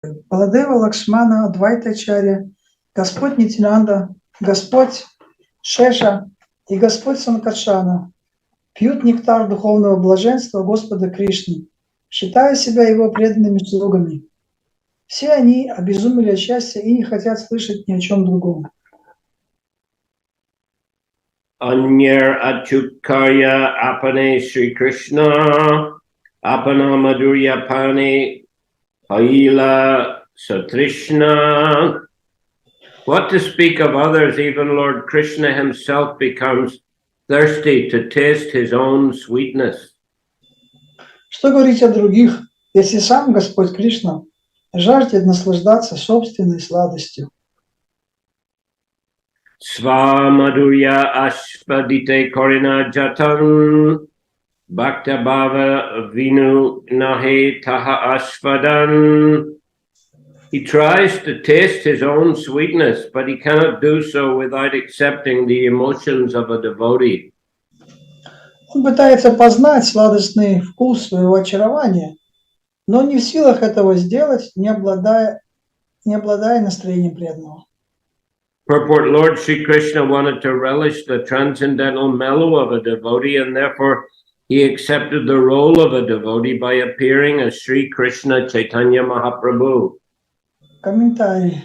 Баладева Лакшмана, Адвайтачарья, Господь Нитянанда, Господь Шеша и Господь Санкаршана пьют нектар духовного блаженства Господа Кришны, считая себя его преданными слугами. Все они обезумели от счастья и не хотят слышать ни о чем другом. Anyar Achutkarya Apane Sri Krishna Apana Madhurya Pane Haila Satrishna. What to speak of others, even Lord Krishna himself becomes thirsty to taste his own sweetness. Что говорить о других, если сам Господь Кришна жаждет наслаждаться собственной сладостью? Sva Madhurya Ashpadite Korina Jatan Bhakta Bhava Vinu Nahe Taha Ashvadan. He tries to taste his own sweetness, but he cannot do so without accepting the emotions of a devotee. Он пытается познать сладостный вкус своего очарования, но не в силах этого сделать, не обладая настроением преданного. Purport: Lord Sri Krishna wanted to relish the transcendental mellow of a devotee, and therefore he accepted the role of a devotee by appearing as Sri Krishna Chaitanya Mahaprabhu. Комментарий.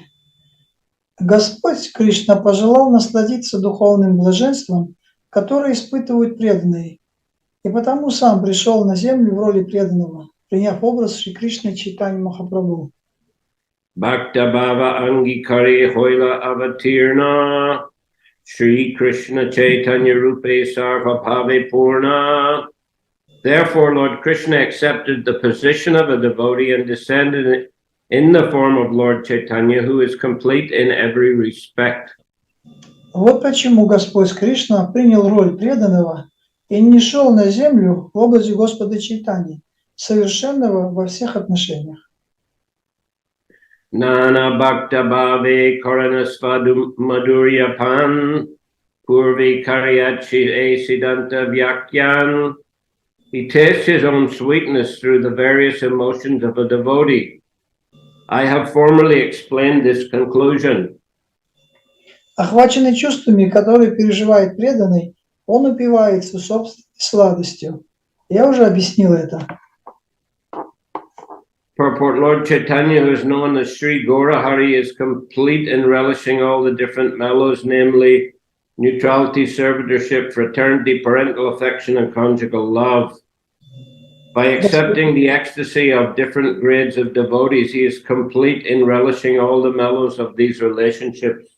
Господь Кришна пожелал насладиться духовным блаженством, которое испытывают преданные, и потому сам пришел на землю в роли преданного, приняв образ Шри Кришны Чайтаньи Махапрабху. Bhakta Bhava Angikari Hoila Avatirna Sri Krishna Chaitanya Rupe Sarva Bhave Purna. Therefore, Lord Krishna accepted the position of a devotee and descended in the form of Lord Chaitanya, who is complete in every respect. Вот почему Господь Кришна принял роль преданного и не шел на землю в образе Господа Чайтаньи, совершенного во всех отношениях. Nana Bhakta Bhave Karanasvadum Madhurya Pan Purvi Karyachi Esidanta Vyakyan. He tastes his own sweetness through the various emotions of a devotee. I have formerly explained this conclusion. Охваченный чувствами, которые переживает преданный, он упивается собственной сладостью. Я уже объяснил это. Purport: Lord Chaitanya, who is known as Sri Gaurahari, is complete in relishing all the different mellows, namely neutrality, servitorship, fraternity, parental affection, and conjugal love. By accepting the ecstasy of different grades of devotees, he is complete in relishing all the mellows of these relationships.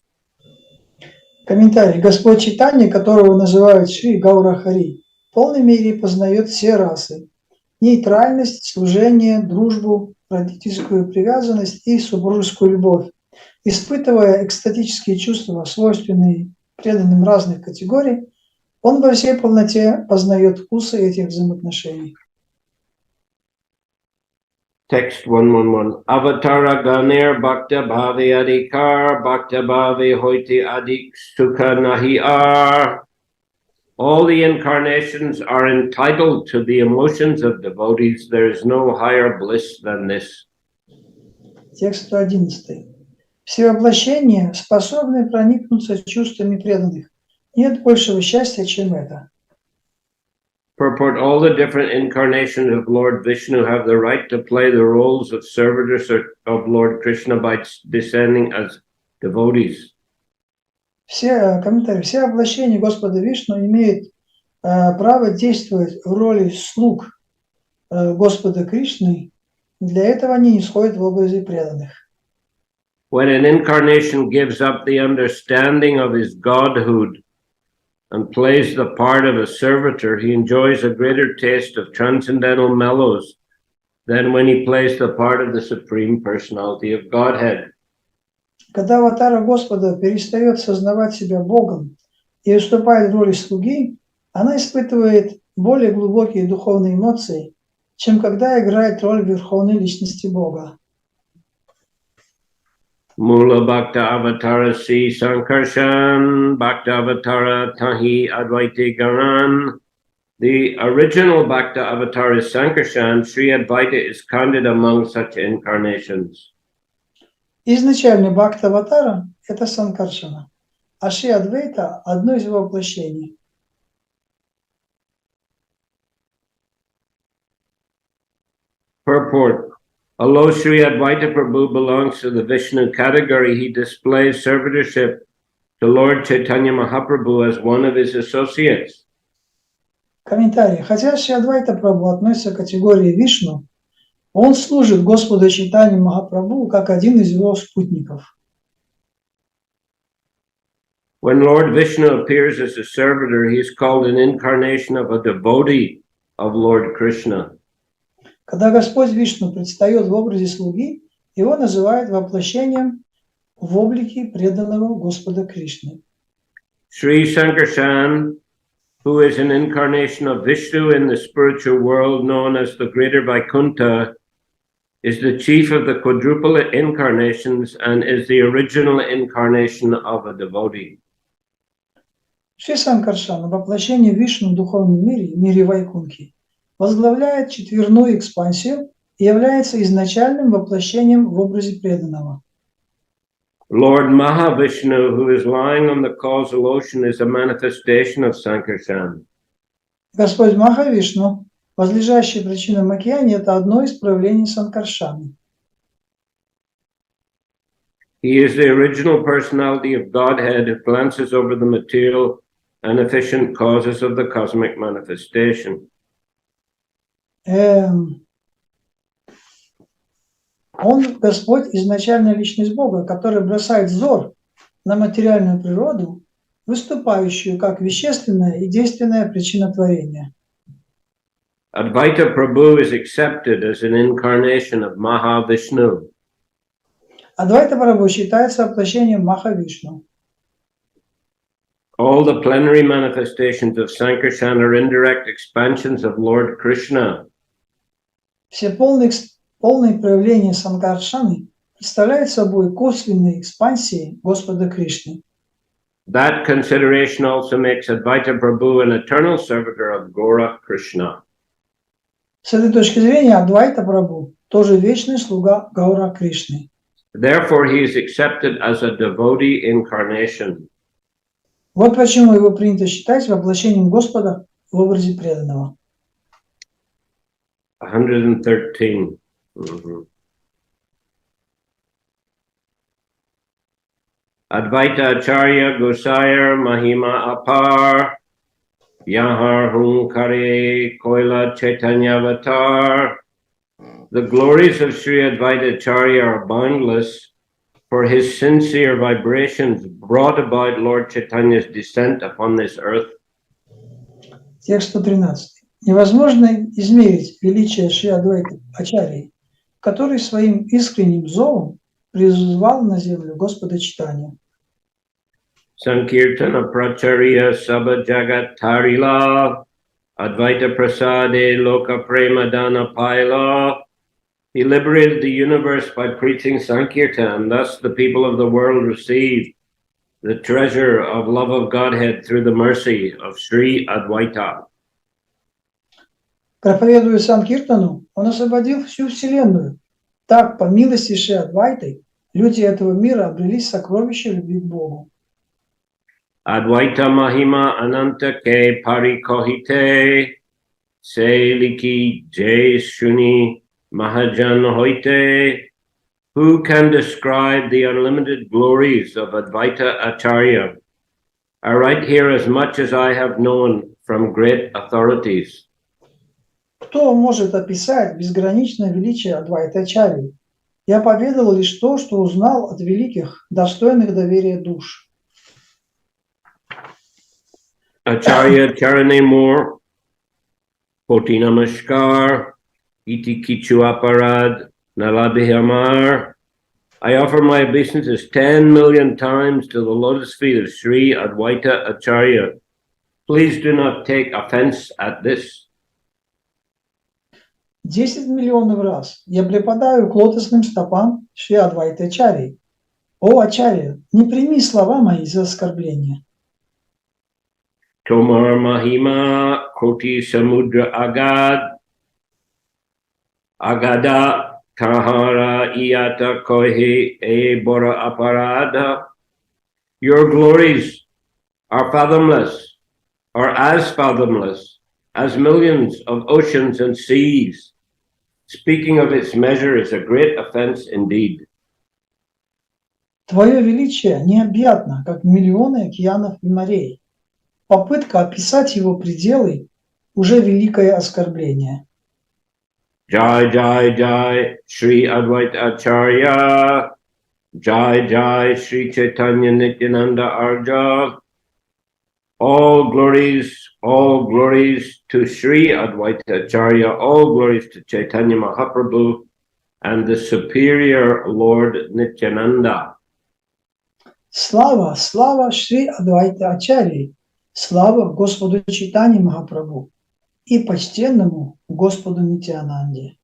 Комментарий. Господь Чайтанья, которого называют Шри Гаурахари, в полной мере познает все расы. Нейтральность, служение, дружбу, родительскую привязанность и супружескую любовь, испытывая экстатические чувства, свойственные преданным разных категорий, он во всей полноте познает вкусы этих взаимоотношений. Text 111. Avatara Ganir Bhakta Bhavi Adhikar Bhakta Bhavi Hoiti Adik Sukha Nahi Ar. All the incarnations are entitled to the emotions of devotees. There is no higher bliss than this. Текст 111. Все воплощения способны проникнуться чувствами преданных. Нет большего счастья, чем это. Purport: all the different incarnations of Lord Vishnu have the right to play the roles of servitors of Lord Krishna by descending as devotees. Все воплощения Господа Вишну имеют право действовать в роли слуг Господа Кришны. Для этого они не сходят в образе преданных. When an incarnation gives up the understanding of his godhood and plays the part of a servitor, he enjoys a greater taste of transcendental mellows than when he plays the part of the Supreme Personality of Godhead. Когда аватара Господа перестает сознавать себя Богом и уступает роли слуги, она испытывает более глубокие духовные эмоции, чем когда играет роль Верховной Личности Бога. Mula Bhakta Avatara Si Sankarshan Bhakta Avatara Tahi Advaita Garan. The original Bhakta Avatar is Sankarshan. Sri Advaita is counted among such incarnations. Изначальный Бхактаватара – это Санкаршана, а Шри Адвайта – одно из его воплощений. Purport. Although Sri Advaita Prabhu belongs to the Vishnu category, he displays servitorship to Lord Chaitanya Mahaprabhu as one of his associates. Комментарий. Хотя Шри Адвайта Прабху относится к категории Вишну, он служит Господу Чайтанье Махапрабху как один из его спутников. When Lord Vishnu appears as a servitor, he is called an incarnation of a devotee of Lord Krishna. Когда Господь Вишну предстает в образе слуги, его называют воплощением в облике преданного Господа Кришны. Sri Sankarshan, who is an incarnation of Vishnu in the spiritual world known as the Greater Vaikuntha, is the chief of the quadruple incarnations and is the original incarnation of a devotee. Шри Санкаршана, воплощение Вишну в духовном мире, мире Вайкунхи, возглавляет четверную экспансию и является изначальным воплощением в образе преданного. Lord Mahavishnu, who is lying on the causal ocean, is a manifestation of Sankarshan. Господь Махавишну, возлежащий в причинном океане, это одно из проявлений Санкаршаны. He is the original personality of Godhead who glances over the material and efficient causes of the cosmic manifestation. Он, Господь, изначальная личность Бога, который бросает взор на материальную природу, выступающую как вещественная и действенная причина творения. Advaita Prabhu is accepted as an incarnation of Mahavishnu. Адвайта Прабху считается воплощением Махавишну. All the plenary manifestations of Sankarshan are indirect expansions of Lord Krishna. Все полные проявления Санкаршаны представляют собой косвенные экспансии Господа Кришны. That consideration also makes Advaita Prabhu an eternal servitor of Gora Krishna. С этой точки зрения Адвайта Прабху тоже вечный слуга Гаура Кришны. Therefore, he is accepted as a devotee incarnation. Вот почему его принято считать воплощением Господа в образе преданного. 113. Advaita Acharya Gosayar Mahima Apar Yahar Hunkare Koila Chaitanya Avatar. The glories of Sri Advaita Acharya are boundless, for his sincere vibrations brought about Lord Chaitanya's descent upon this earth. Текст 113. Невозможно измерить величие Шри Адвайта Ачарьи, который своим искренним зовом призвал на землю Господа Чайтанью. Sankirtana Pracharya Sabha Jagat Tarila Advaita Prasade Loka Prema Dana Paila. He liberated the universe by preaching Sankirtan. Thus the people of the world received the treasure of love of Godhead through the mercy of Sri Advaita. Проповедуя Санкиртану, он освободил всю Вселенную. Так, по милости Шри Адвайты, люди этого мира обрели сокровища любви к Богу. Advaita Mahima Ananta Ke Parikohite Se Liki Jai Shuni Mahajan Hoite. Who can describe the unlimited glories of Advaita Acharya? I write here as much as I have known from great authorities. Кто может описать безграничное величие Адвайта Ачарьи? Я поведал лишь то, что узнал от великих, достойных доверия душ. Acharya Charane Moor, Koti Namaskar, Iti Kichu Aparad, Nalabhihamar. I offer my obeisances 10 million times to the lotus feet of Sri Advaita Acharya. Please do not take offense at this. 10 миллионов раз я преподаю к лотосным стопам Шри Адвайта Ачарьи. О, Ачарья, не прими слова мои за оскорбление. Tomar Mahima Koti Samudra Agad Agada Kahara Bora Iyata Kohi E Bora Aparada. Your glories are fathomless, or as fathomless as millions of oceans and seas. Speaking of its measure is a great offense indeed. Твое величие необъятно, как миллионы океанов и морей. Попытка описать его пределы уже великое оскорбление. Jai Jai Jai Sri Advaita Acharya. Jai Jai Sri Chaitanya Nityananda Arja. All glories to Sri Advaita Acharya, all glories to Chaitanya Mahaprabhu and the superior Lord Nityananda. Слава, слава Шри Адвайта Ачарьи, слава Господу Чайтанье Махапрабху и почтенному Господу Нитьянанде.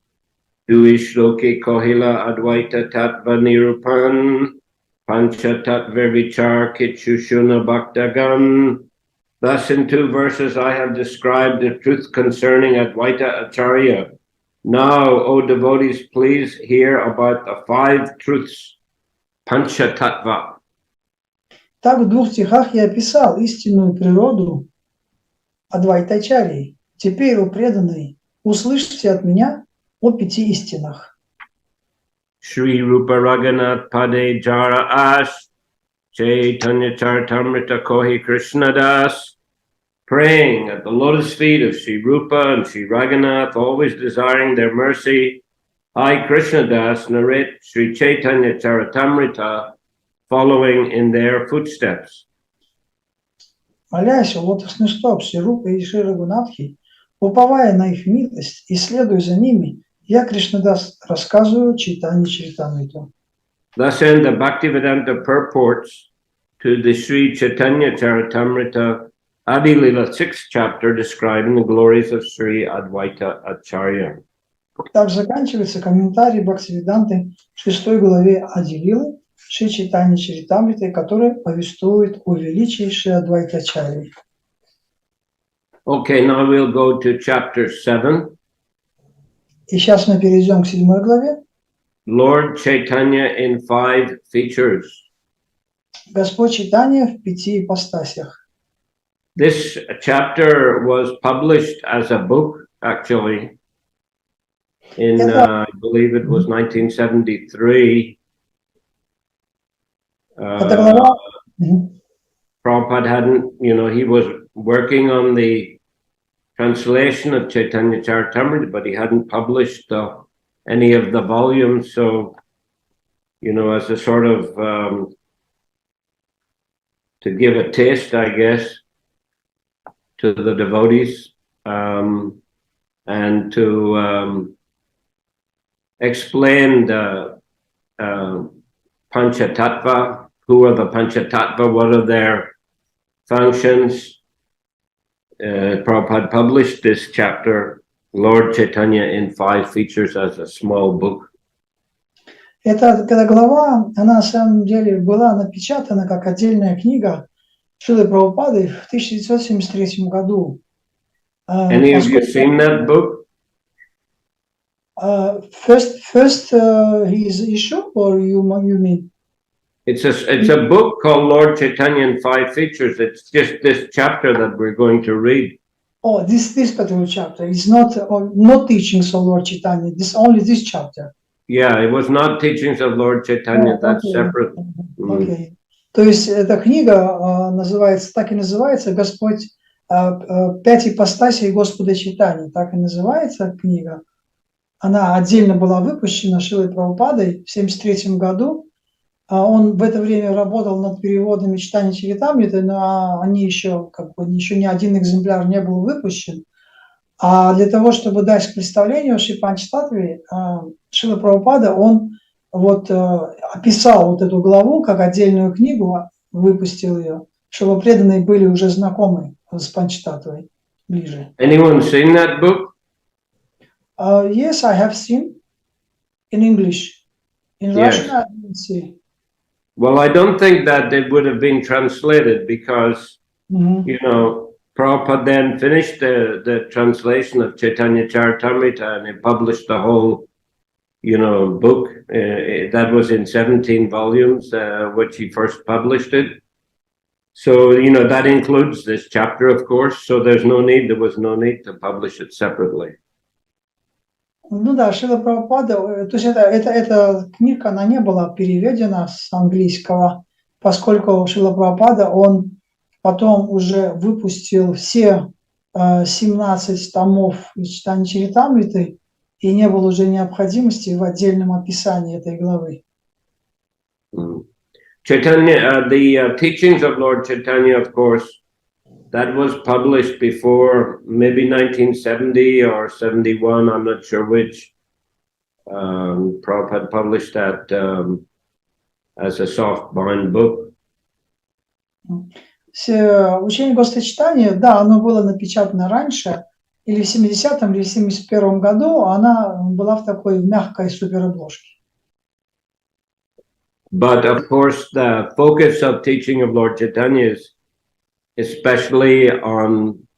Dui Shloke Kohila Advaita Tattva Nirupan Pancha Tattva Vichar Kichushuna Bhaktagan. Thus in 2 verses I have described the truth concerning Advaita Acharya. Now, O devotees, please hear about the 5 truths, Pancha Tattva. Так в 2 стихах я описал истинную природу Адвайта Ачарьи. Теперь, о преданные, услышьте от меня о 5 истинах. Shri Rupa Raghunath Pade Jara As Chaitanya Charitamrita Kohi Krishna Das, praying at the lotus feet of Sri Rupa and Sri Raghunath, always desiring their mercy, I, Krishna Das, narrate Sri Chaitanya Charitamrita, following in their footsteps. Молясь о лотосный стоп Шри Рупы и Шри Рагунатхи, уповая на их милость и следуя за ними, я, Кришнадас, рассказываю Чайтанья Чаритамриту. Thus end the Bhaktivedanta purports to the Sri Chaitanya Charitamrita Aди-lila 6th chapter describing the glories of Sri Advaita Acharya. Так заканчивается комментарий Бхактиведанты в 6 главе Ади-лилы Шри Чайтанья Чаритамриты, который повествует о величии Шри Адвайта Ачарьи. Okay, now we'll go to chapter 7. И сейчас мы перейдем к 7 главе. Lord Chaitanya in 5 features. Господь Чайтанья в 5 ипостасях. This chapter was published as a book, actually, in, I believe it was 1973. Эта глава Prabhupada hadn't, he was working on the translation of Chaitanya Charitamrita, but he hadn't published any of the volumes. So, as a sort of, to give a taste, I guess, to the devotees, and to explain the Pancha Tattva, who are the Pancha Tattva, what are their functions. Prabhupada published this chapter, Lord Chaitanya in 5 features, as a small book. Эта глава, она на самом деле была напечатана как отдельная книга Шрилы Прабхупады в 1973 году. Any of you seen that book? First his issue, or you mean? It's a book called Lord Chaitanya in 5 features. It's just this chapter that we're going to read. Oh, this particular chapter is not teachings of Lord Chaitanya. Only this chapter. Yeah, it was not teachings of Lord Chaitanya. That's separate. Okay. То есть эта книга так и называется «Господь 5 ипостасей Господа Чайтаньи». Так и называется книга. Она отдельно была выпущена Шрилой Прабхупадой в 1973 году. Он в это время работал над переводами Чайтаньи Чаритамриты, но они еще ни один экземпляр не был выпущен. А для того, чтобы дать представление о Шри Панчтаттве, Шрила Прабхупада, он описал эту главу как отдельную книгу, выпустил ее, чтобы преданные были уже знакомы с Панчтаттвой ближе. Anyone seen that book? Yes, I have seen in English. In Russian, I didn't see. Well, I don't think that it would have been translated because, Prabhupada then finished the translation of Chaitanya Charitamrita and he published the whole, book that was in 17 volumes, which he first published it. So, that includes this chapter, of course, so there was no need to publish it separately. Ну да, Шрила Прабхупада, то есть эта книга, она не была переведена с английского, поскольку Шрила Прабхупада, он потом уже выпустил все 17 томов Чайтанья Чаритамриты, и не было уже необходимости в отдельном описании этой главы. Chaitanya, the teachings of Lord Chaitanya, of course, that was published before maybe 1970 or 71, I'm not sure which. Prabhupada published that as a soft-bound book. Учение Господа Чайтаньи, да, оно было напечатано раньше, или в 70-м, или в 71-м году, она была в такой мягкой суперобложке. But of course, the focus of teaching of Lord Chaitanya is especially on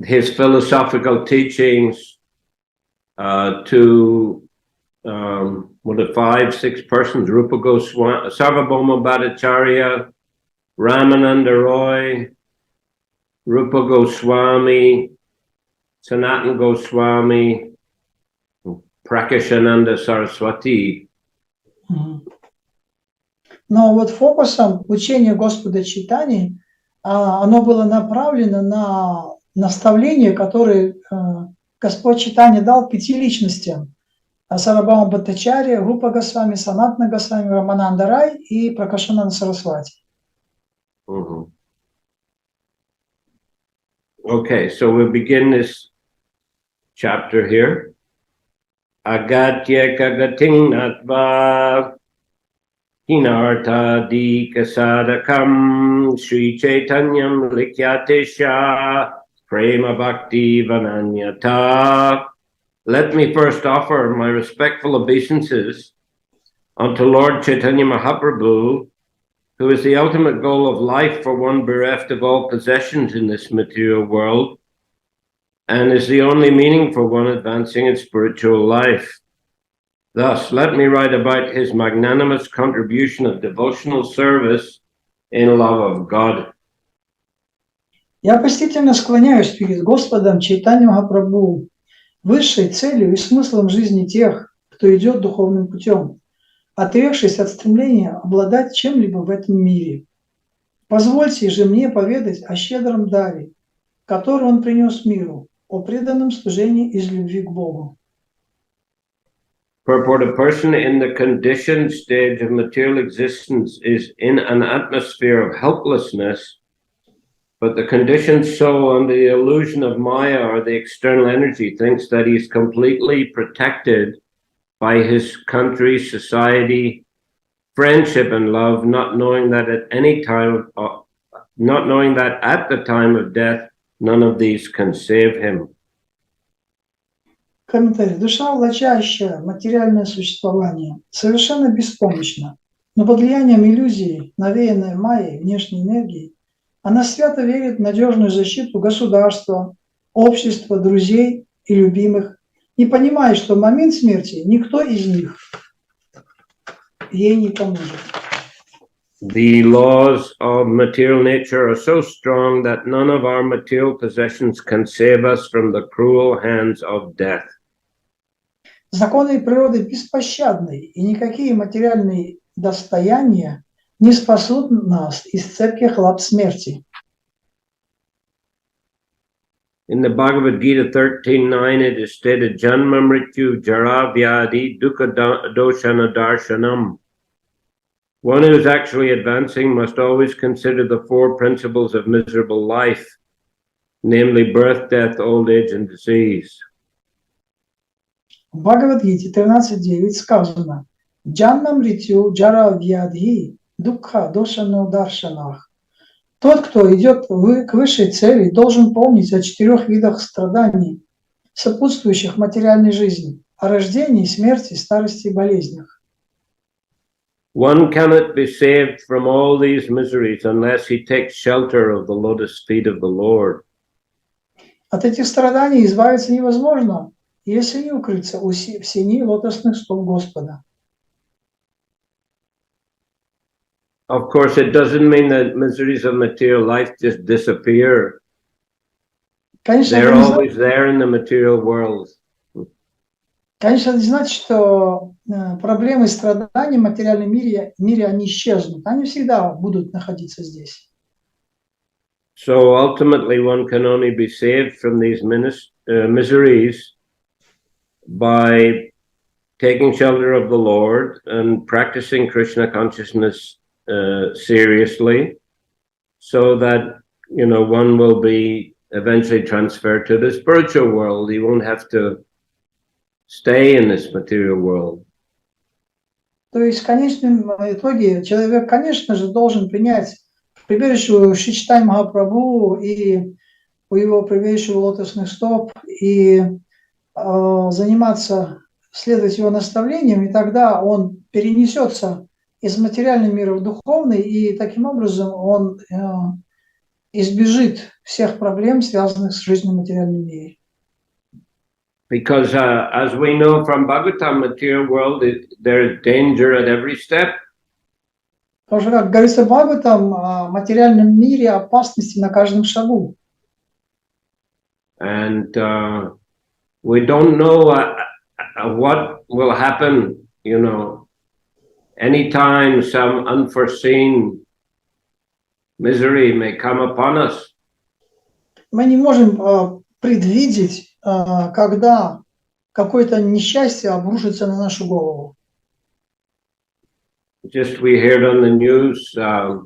his philosophical teachings to 5-6 persons: Rupa Goswami, Sarvabhauma Bhattacharya, Ramananda Roy, Rupa Goswami, Sanatana Goswami, Prakashananda Saraswati. Но вот фокусом учения Господа Чайтаньи оно было направлено на наставления, которые Господь Чайтанья дал 5 личностям: Сарвабхаума Бхаттачарья, Рупа Госвами, Санатана Госвами, Рамананда Рай и Пракашананда Сарасвати. Okay, so we'll begin this chapter here. Agatya kagating natva hinartha dikasadakam Sri Chaitanyam likyatesha prema bhakti vananyata. Let me first offer my respectful obeisances unto Lord Chaitanya Mahaprabhu, who is the ultimate goal of life for one bereft of all possessions in this material world, and is the only meaning for one advancing in spiritual life. Thus, let me write about his magnanimous contribution of devotional service in love of God. Я почтительно склоняюсь перед Господом Чайтаньей Махапрабху, высшей целью и смыслом жизни тех, кто идет духовным путем, отрекшись от стремления обладать чем-либо в этом мире. Позвольте же мне поведать о щедром даре, который он принес миру, о преданном служении из любви к Богу. Purport: a person in the conditioned stage of material existence is in an atmosphere of helplessness, but the conditioned soul, under the illusion of Maya or the external energy, thinks that he is completely protected by his country, society, friendship, and love, not knowing that at the time of death, none of these can save him. Комментарий. Душа, влачащая материальное существование, совершенно беспомощна, но под влиянием иллюзии, навеянной Майей, внешней энергии, она свято верит в надежную защиту государства, общества, друзей и любимых, не понимая, что в момент смерти никто из них ей не поможет. The laws of material nature are so strong that none of our material possessions can save us from the cruel hands of death. Законы природы беспощадны, и никакие материальные достояния не спасут нас из цепких лап смерти. In the Bhagavad Gita 13:9, it is stated, Janma Mrityu Jara Vyadi Dukkha Doshana Darshanam. One who is actually advancing must always consider the 4 principles of miserable life, namely birth, death, old age, and disease. В Бхагавад-гите 13.9 сказано: «Джанма мритью джара вьядхи дукха дошану даршанах». Тот, кто идет к высшей цели, должен помнить о 4 видах страданий, сопутствующих материальной жизни, о рождении, смерти, старости и болезнях. One cannot be saved from all these miseries unless he takes shelter of the lotus feet of the Lord. От этих страданий избавиться невозможно, если не укрыться в сени лотосных стоп Господа. Of course, it doesn't mean that miseries of material life just disappear. Конечно, They're это не always there in the material world. Конечно, это не значит, что проблемы и страдания в материальном мире они исчезнут. Они всегда будут находиться здесь. So ultimately, one can only be saved from these miseries by taking shelter of the Lord and practicing Krishna consciousness seriously, so that, you know, one will be eventually transferred to the spiritual world. He won't have to stay in this material world. То есть в конечном итоге человек, конечно же, должен принять прибежище у Шри Чайтаньи Махапрабху и у его прибежища у лотосных стоп и заниматься, следовать его наставлениям, и тогда он перенесется из материального мира в духовный, и таким образом он избежит всех проблем, связанных с жизнью в материальном мире. Because as we know from Bhagavatam, material world, there is danger at every step. Потому что, как говорится в Бхагаватам, в материальном мире опасности на каждом шагу. And we don't know what will happen, you know, anytime some unforeseen misery may come upon us. Мы не можем предвидеть, когда какое-то несчастье обрушится на нашу голову. Just we heard on the news a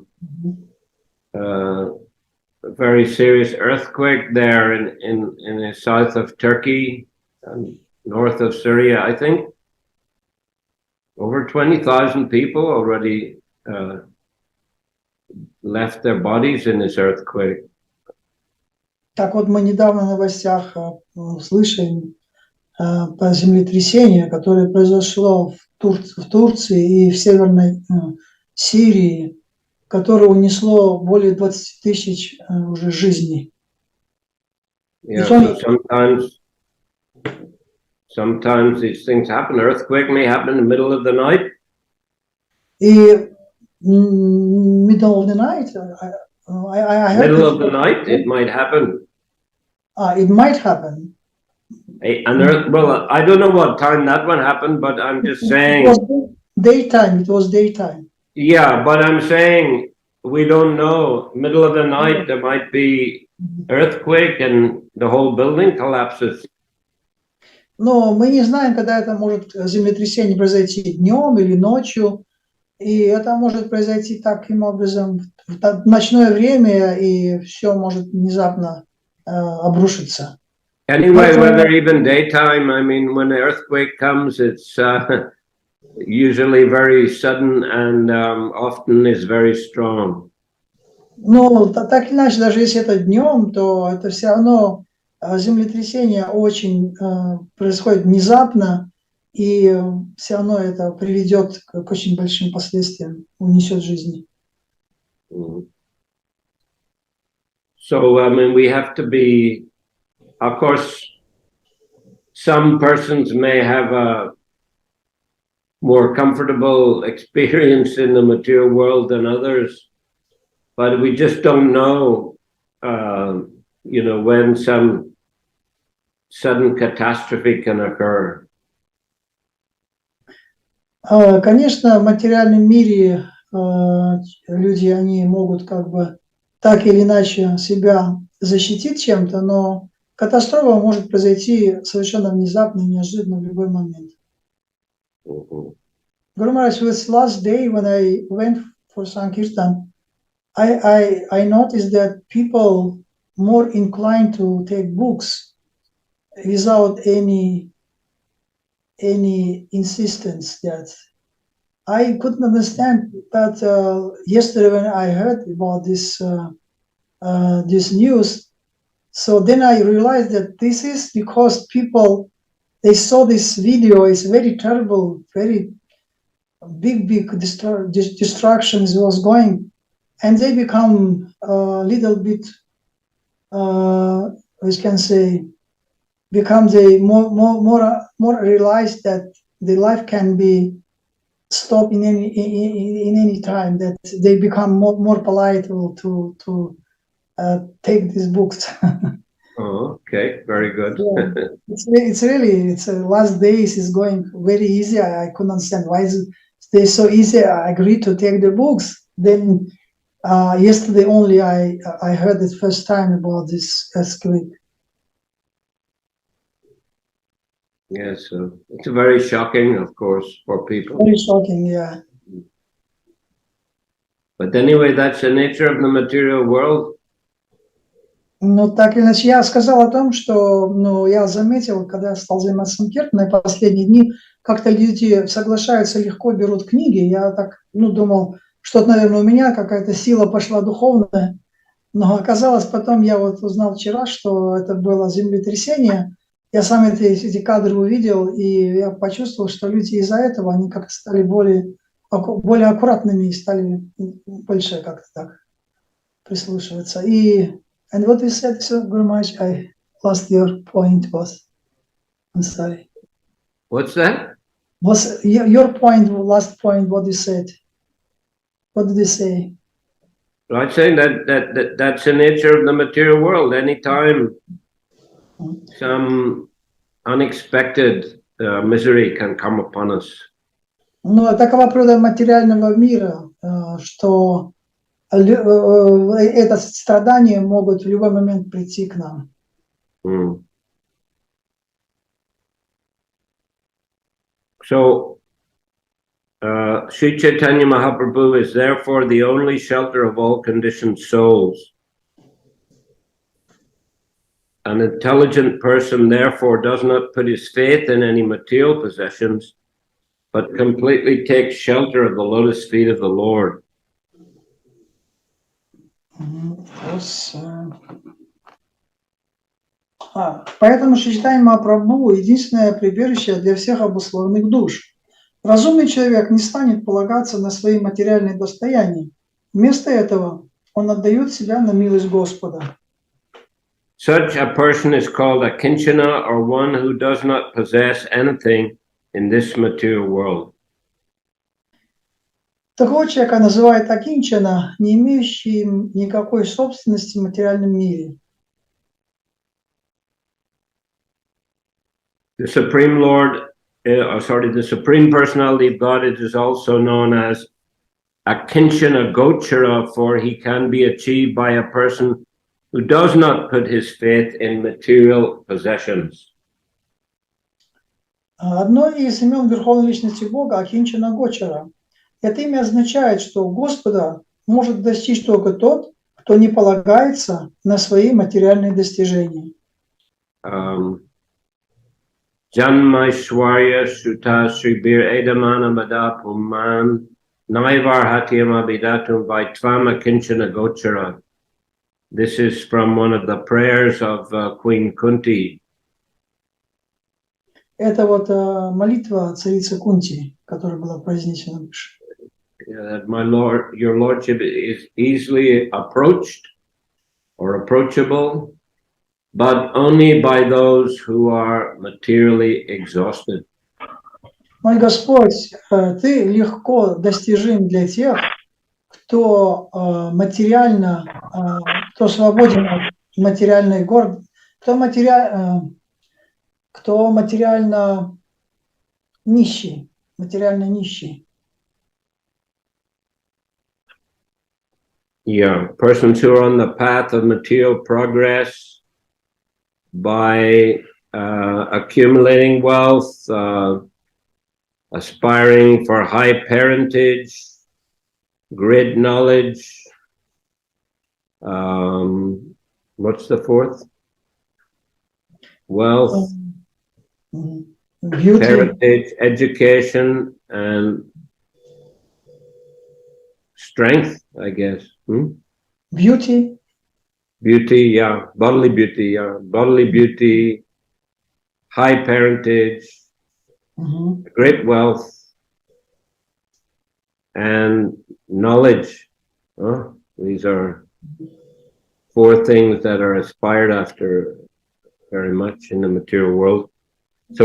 very serious earthquake there in the south of Turkey and north of Syria, I think. Over 20,000 people already left their bodies in this earthquake. Так вот, мы недавно в новостях слышали про землетрясение, которое произошло в Турции и в Северной Сирии, которое унесло более 20 тысяч уже жизней. Yeah, so sometimes these things happen. Earthquake may happen in the middle of the night. И middle of the night, I heard middle of the night, it might happen. It might happen. Well, I don't know what time that one happened, but I'm just saying. It was daytime. It was daytime. Yeah, but I'm saying we don't know. Middle of the night, there might be earthquake and the whole building collapses. Но мы не знаем, когда это может землетрясение произойти, днем или ночью, и это может произойти таким образом в ночное время, и все может внезапно обрушиться. Anyway, whether even daytime, I mean, when the earthquake comes, it's usually very sudden and often is very strong. Ну, так или иначе, даже если это днем, то это все равно землетрясение очень происходит внезапно, и все равно это приведет к очень большим последствиям, унесет жизни. So, I mean, we have to be, of course, some persons may have a more comfortable experience in the material world than others, but we just don't know, you know, when some sudden catastrophe can occur. Конечно, в материальном мире люди, они могут как бы так или иначе себя защитить чем-то, но катастрофа может произойти совершенно внезапно и неожиданно в любой момент. Guru Maharaj, this last day when I went for Sankirtan, I noticed that people more inclined to take books without any insistence. That I couldn't understand. But yesterday when I heard about this news, so then I realized that this is because people, they saw this video. It's very terrible, very big destructions was going, and they become a little bit, we can say, become they more realize that the life can be stopped in any time, that they become more polite to take these books. Oh, okay, very good. Yeah. It's really last days is going very easy. I couldn't understand why they so easy. I agreed to take the books. Then yesterday only I heard it first time about this earthquake. Yes, it's very shocking, of course, for people. Very shocking, yeah. But anyway, that's the nature of the material world. Ну, так или иначе, я сказал о том, что, ну, я заметил, когда я стал заниматься санкиртаной последние дни, как-то люди соглашаются легко, берут книги. Я так, ну, думал, что-то, наверное, у меня какая-то сила пошла духовная. Но оказалось, потом я вот узнал вчера, что это было землетрясение. Я сам эти кадры увидел, и я почувствовал, что люди из-за этого, они как-то стали более аккуратными и стали больше как-то так прислушиваться. And what you said so very much, I lost your point was. I'm sorry. What's that? Was your point, last point, what you said? What did you say? So I'm saying that's the nature of the material world. Anytime some unexpected misery can come upon us. Ну, такова природа материального мира, что это страдания могут в любой момент прийти к нам. So, Sri Chaitanya Mahaprabhu is therefore the only shelter of all conditioned souls. An intelligent person therefore does not put his faith in any material possessions, but completely takes shelter of the lotus feet of the Lord. Поэтому Шри Чайтанья Махапрабху единственное прибежище для всех обусловленных душ. Разумный человек не станет полагаться на свои материальные достояния. Вместо этого он отдает себя на милость Господа. Such a person is called a kinchana, or one who does not possess anything in this material world. Такого человека называют акинчана, не имеющим никакой собственности в материальном мире. The Supreme Lord, the Supreme Personality of God is also known as a kinchana gochara, for he can be achieved by a person who does not put his faith in material possessions. Одно из имен Верховной Личности Бога – Акинчана Гочара. Это имя означает, что Господа может достичь только тот, кто не полагается на свои материальные достижения. Janmaishwarya Shuta Sribir Edamana Mada Puman Naivar Hatyam Abhidatum Vaitvam Kinchana Gochara. This is from one of the prayers of Queen Kunti. Это вот молитва царицы Кунти, которая была произнесена выше. That my Lord, your Lordship is easily approached or approachable, but only by those who are materially exhausted. Мой Господь, ты легко достижим для тех, кто материально, кто свободен от материальной гордости, кто материально нищий, материально нищий. Yeah, persons who are on the path of material progress by accumulating wealth, aspiring for high parentage, great knowledge. What's the fourth? Wealth, beauty, parentage, education, and strength, I guess. Beauty. Beauty, yeah. Bodily beauty, yeah. Bodily beauty, high parentage, great wealth, and knowledge. These are four things that are aspired after very much in the material world. So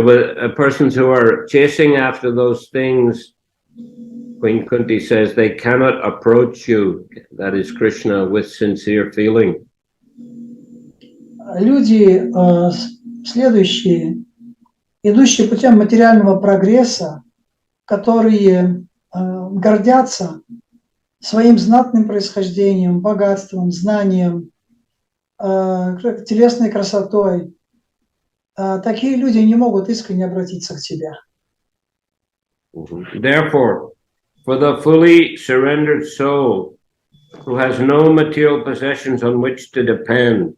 persons who are chasing after those things, Queen Kunti says, they cannot approach you, that is Krishna, with sincere feeling. Люди, следующие, идущие путем материального прогресса, которые гордятся своим знатным происхождением, богатством, знанием, телесной красотой, такие люди не могут искренне обратиться к тебе. Therefore, for the fully surrendered soul who has no material possessions on which to depend,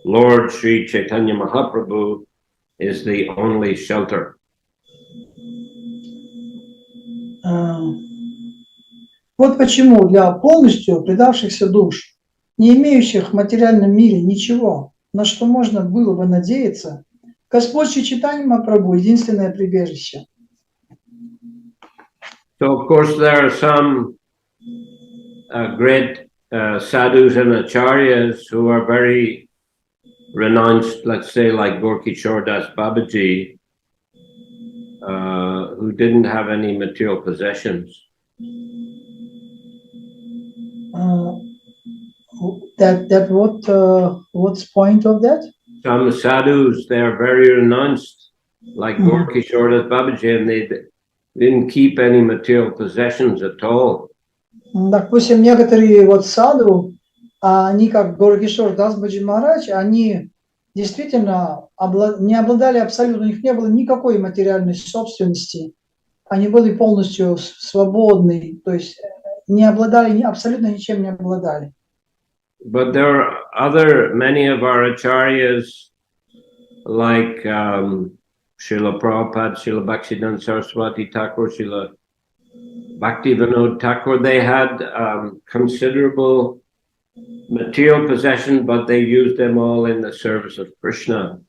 Lord Sri Chaitanya Mahaprabhu is the only shelter. Вот почему для полностью предавшихся душ, не имеющих в материальном мире ничего, на что можно было бы надеяться, Господь Шри Чайтанья Махапрабху — единственное прибежище. So, of course, there are some great sadhus and acharyas who are very renounced, let's say, like Gorkishore Das Babaji, who didn't have any material possessions. What's point of that? Some sadhus, they are very renounced, like Gorkishore Das Babaji, and they didn't keep any material possessions at all. Допустим, некоторые вот саду, они как Горкишор Дас Баджи Махарадж, они действительно не обладали абсолютно, у них не было никакой материальной собственности, они были полностью свободны, то есть не обладали, абсолютно ничем не обладали. But there are many of our acharyas, like Shrila Prabhupade, Srila Bhaktivinoda Saraswati Thakur, Srila Bhaktivinoda Thakur, they had considerable material possession, but they used them all in the service of Krishna.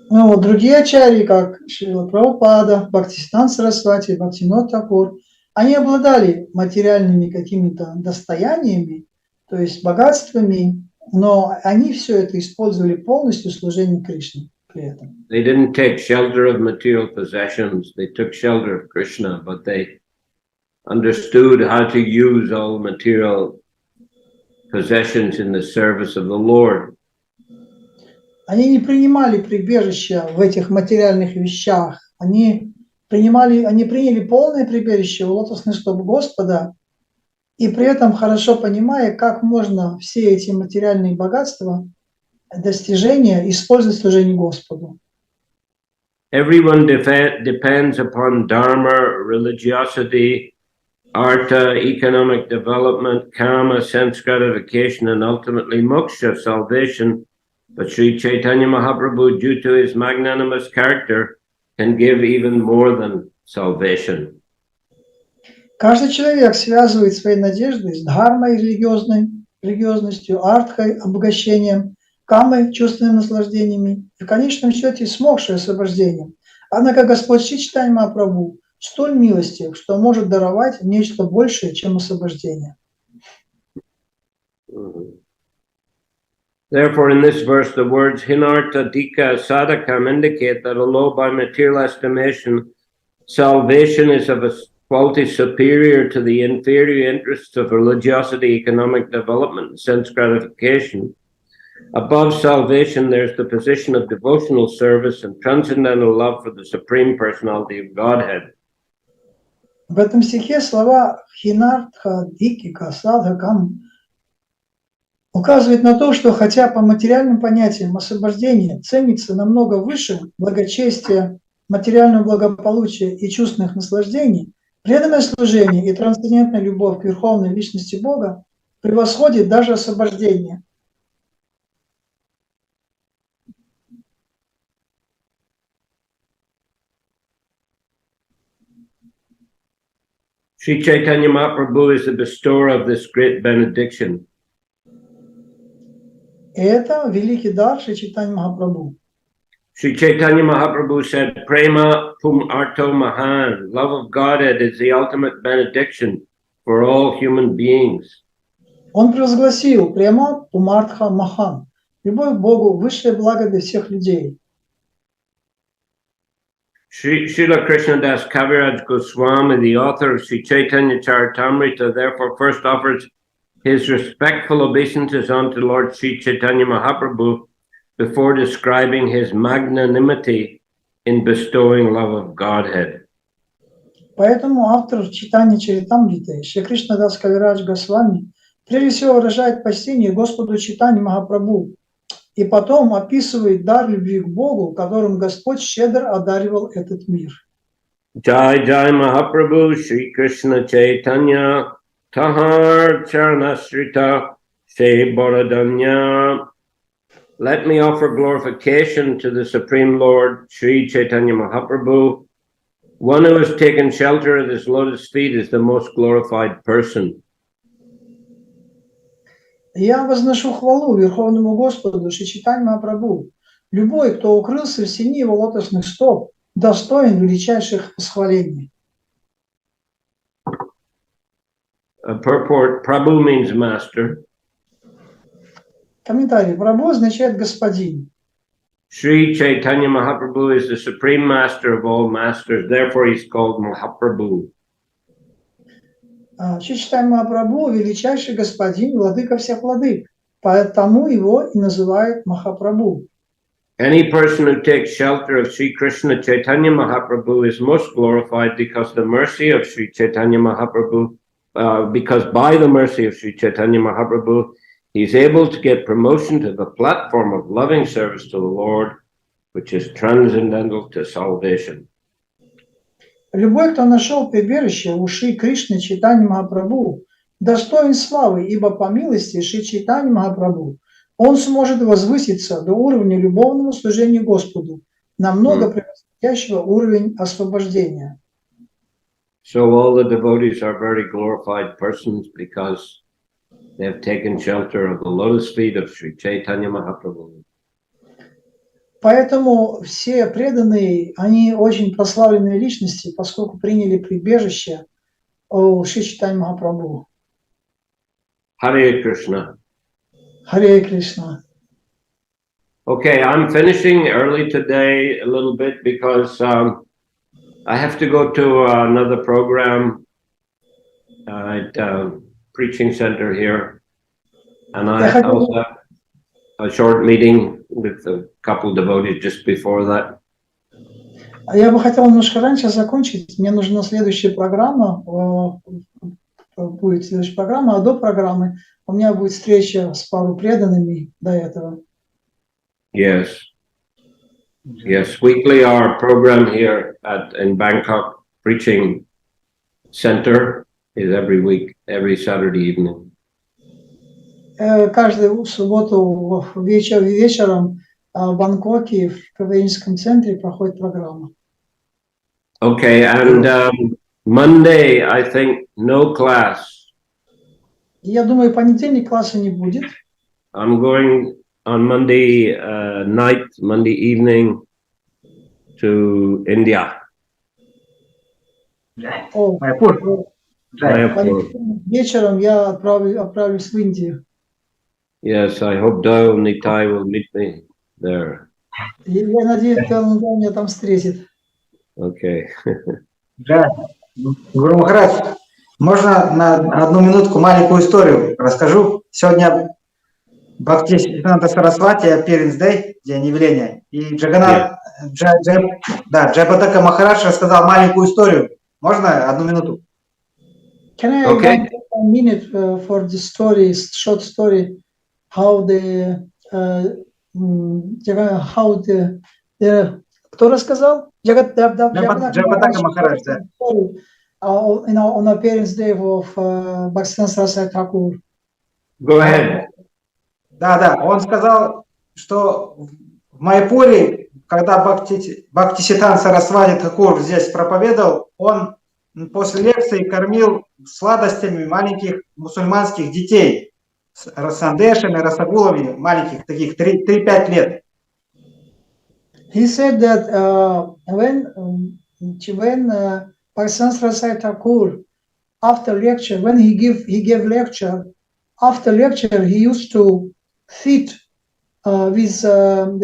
Ну, вот другие ачарьи, как Шрила Прабхупада, Бхактивиданта Сарасвати, Бхактивинода Тхакур, они обладали материальными какими-то достояниями, то есть богатствами, но они все это использовали полностью в служении Кришне при этом. They didn't take shelter of material possessions, they took shelter of Krishna, but they understood how to use all material possessions in the service of the Lord. Они не принимали прибежище в этих материальных вещах, они приняли полное прибежище в лотосных стоп Господа, и при этом хорошо понимая, как можно все эти материальные богатства, достижения использовать в служении Господу. Everyone depends upon dharma, religiosity, artha, economic development, karma, sense gratification, and ultimately moksha, salvation. But Sri Chaitanya Mahaprabhu, due to his magnanimous character, can give even more than salvation. Каждый человек связывает свои надежды с дхармой, религиозностью, артхой, обогащением, камой, чувственными наслаждениями и в конечном счете с мокшей, освобождением. Однако Господь Шри Чайтанья Махапрабху столь милостив, что может даровать нечто большее, чем освобождение. Therefore, in this verse, the words hinartha, dika, sadhakam indicate that although by material estimation, salvation is of a quality superior to the inferior interests of religiosity, economic development, and sense gratification, above salvation, there's the position of devotional service and transcendental love for the Supreme Personality of Godhead. В этом стихе слова хинартха, дикика, садхакам указывает на то, что хотя по материальным понятиям освобождение ценится намного выше благочестия, материального благополучия и чувственных наслаждений, преданное служение и трансцендентная любовь к Верховной Личности Бога превосходит даже освобождение. Sri Chaitanya Mahaprabhu is the bestower of this great benediction. И это великий дар Шри Чайтанья Махапрабху. Sri Chaitanya Mahaprabhu said, Prema pum arto mahan, love of Godhead is the ultimate benediction for all human beings. Он провозгласил према пумартха махан. Любовь к Богу – высшее благо для всех людей. Srila Krishnadas Kaviraj Goswami, the author of Sri Chaitanya Charitamrita, therefore first offers his respectful obeisances unto Lord Sri Chaitanya Mahaprabhu before describing his magnanimity in bestowing love of Godhead. Поэтому автор читания Чаритамриты, Шри Кришнадас Кавирадж Госвами, прежде всего выражает почтение Господу Чайтанье Махапрабху и потом описывает дар любви к Богу, которым Господь щедро одаривал этот мир. Jai Jai Mahaprabhu Shri Krishna Chaitanya Tahar Charanasrita Shri Boradanya. Let me offer glorification to the Supreme Lord Sri Chaitanya Mahaprabhu. One who has taken shelter at his lotus feet is the most glorified person. Я возношу хвалу Верховному Господу Шри Чайтанье Махапрабху. Любой, кто укрылся в сени его лотосных стоп, достоин величайших восхвалений. Purport, Prabhu means master. Комментарий. Прабху означает господин. Sri Chaitanya Mahaprabhu is the supreme master of all masters, therefore he's called Mahaprabhu. Шри Чайтанье Махапрабху – величайший господин, владыка всех владык, поэтому его и называют Махапрабху. Any person who takes shelter of Sri Krishna Chaitanya Mahaprabhu is most glorified because the mercy of Sri Chaitanya Mahaprabhu, because by the mercy of Sri Chaitanya Mahaprabhu, he's able to get promotion to the platform of loving service to the Lord, which is transcendental to salvation. Любой, кто нашел прибежище у Шри Кришны Чайтанье Махапрабху, достоин славы, ибо по милости Шри Чайтанье Махапрабху он сможет возвыситься до уровня любовного служения Господу, намного превосходящего уровень освобождения. So all the devotees are very glorified persons because they have taken shelter of the lotus feet of Sri Chaitanya Mahaprabhu. Поэтому все преданные, они очень прославленные личности, поскольку приняли прибежище у Шри Чайтанье Махапрабху. Hare Krishna. Харе Кришна. Okay, I'm finishing early today a little bit because I have to go to another program at preaching center here, and I also have a short meeting with a couple devotees just before that. Я бы хотел немножко раньше закончить. Мне нужна следующая программа. Будет следующая программа, а до программы у меня будет встреча с пару преданными до этого. Yes. Yes, weekly our program here in Bangkok Preaching Center is every week, every Saturday evening. Каждую субботу вечером в Бангкоке в Прабхавишнском центре проходит программа. Okay, and Monday, I think, no class. Я думаю, понедельник класса не будет. I'm going on Monday night, Monday evening to India. Майапур. Вечером я отправлюсь в Индию. Yes, I hope Dao Nitai will meet me there. Я надеюсь, что он меня там встретит. Okay. Гуру Махарадж, можно на одну минутку маленькую историю расскажу? Сегодня Бхактиведанта Сарасвати, Appearance Day, день явления, и Джайпатака Махарадж рассказал маленькую историю. Можно одну минуту? Can I have a minute for the story, short story, how кто рассказал? Джайпатака Махарадж, да. On Appearance Day of Bhактивиданта Сарасвати Тхакур. Go ahead. Да, он сказал, что в Майяпуре, когда Бхактивиданта Сарасвати Тхакур здесь проповедовал, он после лекции кормил сладостями маленьких мусульманских детей, с сандешами, расагулами, маленьких, таких 3-5 лет. He said that when Bhактивиданта Сарасвati Thakur, after lecture, when he gave lecture, after lecture he used to feed with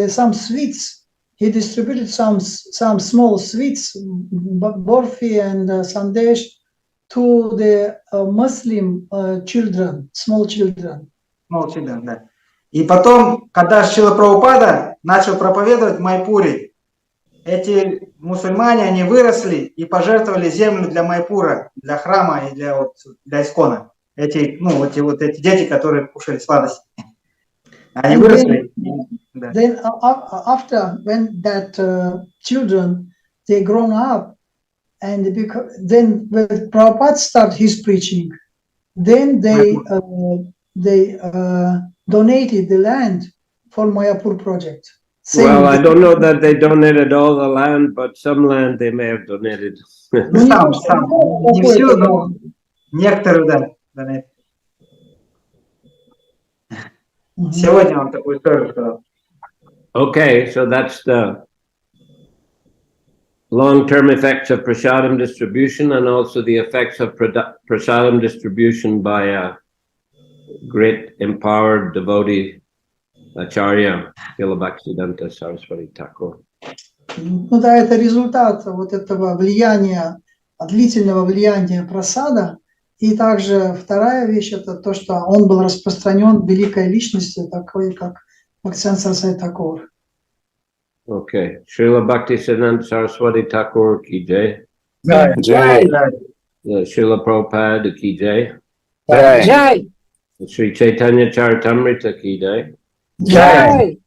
some sweets. He distributed some small sweets, borfi and sandesh, to the Muslim children, small children. Да. И потом, когда Шрила Прабхупада начал проповедовать в Майпуре, эти мусульмане, они выросли и пожертвовали землю для Майпура, для храма и для искона. Эти дети, которые кушали сладости. Они выросли. Then after, when that children, they grown up, and then when Prabhupada started his preaching, then they donated the land for Mayapur project. Well, I don't know that they donated all the land, but some land they may have donated. Не все, но некоторые, да. Сегодня он такую историю сказал. Okay, so that's the long-term effects of prasadam distribution and also the effects of prasadam distribution by a great empowered devotee, Acharya, Srila Bhактиведанта Saraswati Thakur. Ну да, это результат вот этого влияния, длительного влияния прасада. И также вторая вещь, это то, что он был распространен великой личностью, такой как Бхактивиданта Сарасвати Тхакур. Okay, Srila Bhактиведанта Saraswati Thakur ki jai. Jai. Srila Prabhupada ki jai. Jai. Sri Chaitanya Charitamrita ki jai. Jai.